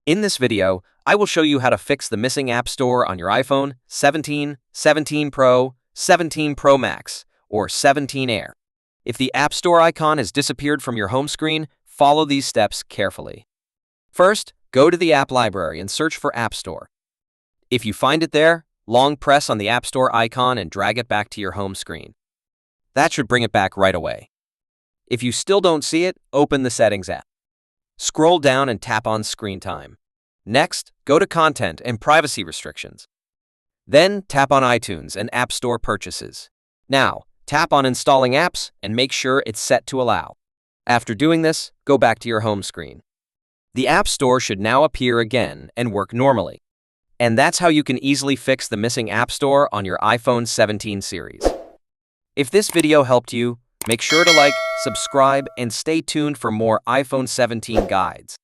In this video, I will show you how to fix the missing App Store on your iPhone 17, 17 Pro, 17 Pro Max, or 17 Air. If the App Store icon has disappeared from your home screen, follow these steps carefully. First, go to the App Library and search for App Store. If you find it there, long press on the App Store icon and drag it back to your home screen. That should bring it back right away. If you still don't see it, open the Settings app. Scroll down and tap on Screen Time. Next, go to Content and Privacy Restrictions. Then, tap on iTunes and App Store Purchases. Now, tap on Installing Apps and make sure it's set to Allow. After doing this, go back to your home screen. The App Store should now appear again and work normally. And that's how you can easily fix the missing App Store on your iPhone 17 series. If this video helped you, make sure to like, subscribe, and stay tuned for more iPhone 17 guides.